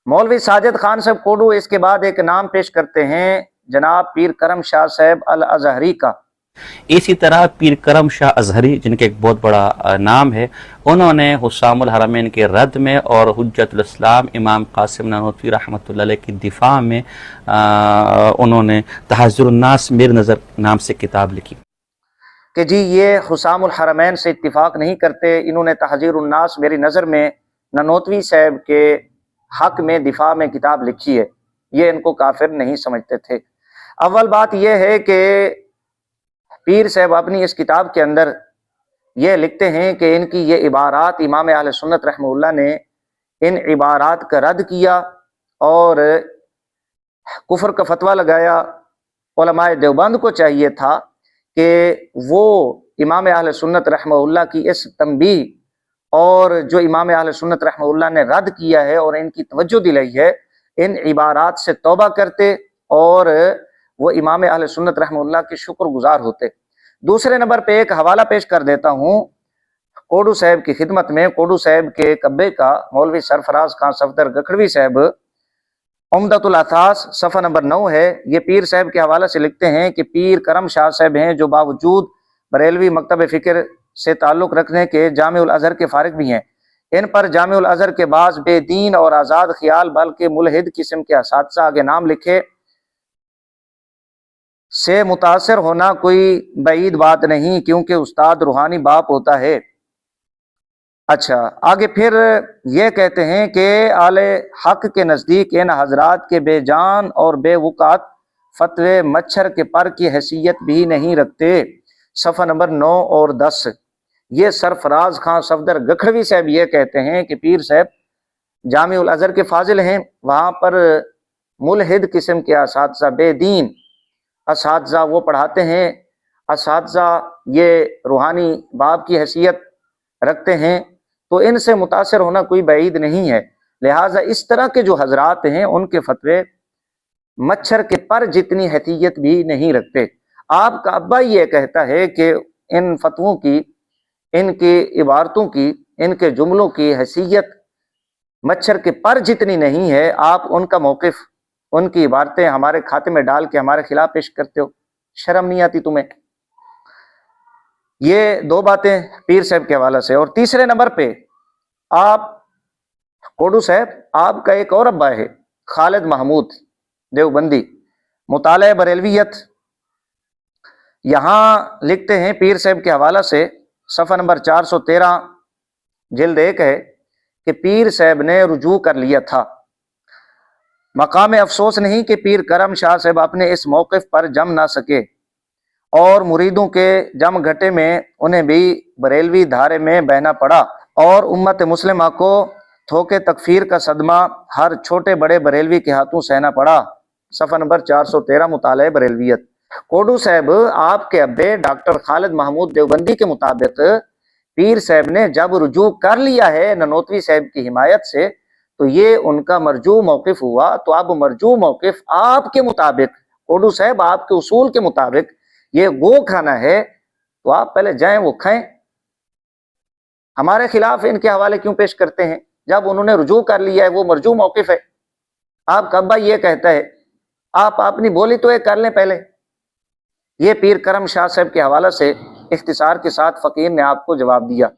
मौलवी साजिद खान साहब कोडू इसके बाद एक नाम पेश करते हैं जनाब पीर करम शाह साहब अल अजहरी का। इसी तरह पीर करम शाह अजहरी, जिनके एक बहुत बड़ा नाम है, उन्होंने हुस्सामुल हरमैन के रद्द में और हुज्जतुल इस्लाम इमाम कासिम ननोतवी रहमतुल्लाह अलैह की दिफा में उन्होंने तहज़्ज़ुरुन नास मेरी नज़र नाम से किताब लिखी कि जी ये हुस्सामुल हरमैन से इत्तिफाक नहीं करते, इन्होंने तहज़्ज़ुरुन नास मेरी नज़र में ननोतवी साहब के हक में दिफा में किताब लिखी है। ये इनको काफिर नहीं समझते थे। अव्वल बात यह है कि पीर साहब अपनी इस किताब के अंदर ये लिखते हैं कि इनकी ये इबारात इमाम अहले सुन्नत रहमतुल्लाह ने इन इबारात का रद्द किया और कुफर का फतवा लगाया। उलमाए देवबंद को चाहिए था कि वो इमाम अहले सुन्नत रहमतुल्लाह की इस तंबीह और जो इमाम अहले सुन्नत रहमतुल्लाह ने रद्द किया है और इनकी तवज्जो दिलाई है, इन इबारात से तौबा करते और वो इमाम अहले सुन्नत रहमतुल्लाह के शुक्रगुजार होते। दूसरे नंबर पे एक हवाला पेश कर देता हूँ कोडू साहब की खिदमत में। कोडू साहब के कब्बे का मौलवी सरफराज खान सफदर गखड़वी साहब उम्दतुल असास सफ़ा नंबर 9 है। ये पीर साहब के हवाला से लिखते हैं कि पीर करम शाह साहब हैं जो बावजूद बरेलवी मकतब फ़िक्र से ताल्लुक़ रखने के जामिउल अज़हर के फारिग भी हैं। इन पर जामिउल अज़हर के बाज़ बेदीन और आज़ाद ख्याल बल्कि मुलहिद किस्म के असातिज़ा आगे नाम लिखे से मुतासर होना कोई बईद बात नहीं, क्योंकि उस्ताद रूहानी बाप होता है। अच्छा, आगे फिर ये कहते हैं कि आले हक के नज़दीक इन हजरात के बेजान और बेवकात फतवे मच्छर के पर की हैसियत भी नहीं रखते। सफ़ा नंबर 9 और 10। ये सरफराज खान सफदर गखड़वी साहब ये कहते हैं कि पीर साहब जामिउल अज़हर के फाजिल हैं, वहाँ पर मुलहिद किस्म के असातिज़ा बेदीन असातिज़ा वो पढ़ाते हैं। असातिज़ा ये रूहानी बाप की हैसियत रखते हैं, तो इनसे मुतासर होना कोई बईद नहीं है। लिहाजा इस तरह के जो हजरात हैं उनके फतवे मच्छर के पर जितनी हैसियत भी नहीं रखते। आपका अब्बा ये कहता है कि इन फतवों की, इनकी इबारतों की, इनके जुमलों की हैसियत मच्छर के पर जितनी नहीं है। आप उनका मौक़िफ़, उनकी इबारतें हमारे खाते में डाल के हमारे खिलाफ पेश करते हो, शर्म नहीं आती तुम्हें? ये दो बातें पीर साहब के हवाला से। और तीसरे नंबर पे आप कोडू साहब, आपका एक और अब्बा है खालिद महमूद देवबंदी, मुताले बरेलवियत। यहाँ लिखते हैं पीर साहब के हवाला से, सफ़ा नंबर 413 जिल्द 1 है कि पीर साहब ने रुजू कर लिया था। मकाम अफसोस नहीं कि पीर करम शाह साहब अपने इस मौक़िफ़ पर जम ना सके और मुरीदों के जम घटे में उन्हें भी बरेलवी धारे में बहना पड़ा और उम्मत मुस्लिमा को थोके तकफीर का सदमा हर छोटे बड़े बरेलवी के हाथों सहना पड़ा। सफ़ा नंबर 413 मुताले बरेलवियत। कोडू साहब, आपके अब्बे डॉक्टर खालिद महमूद देवबंदी के मुताबिक पीर साहब ने जब रुजू कर लिया है ननोतवी साहब की हिमायत से, तो ये उनका मरजू मौक़िफ़ हुआ। तो अब मरजू मौक़िफ़ आपके मुताबिक, कोडू साहब आपके उसूल के मुताबिक ये गो खाना है, तो आप पहले जाएं वो खाएं। हमारे खिलाफ इनके हवाले क्यों पेश करते हैं? जब उन्होंने रुजू कर लिया है वो मरजू मौक़िफ़ है। आपका अब्बा ये कहता है, आप अपनी बोली तो एक कर लें पहले। ये पीर करम शाह साहब के हवाला से इख्तिसार के साथ फ़कीर ने आपको जवाब दिया।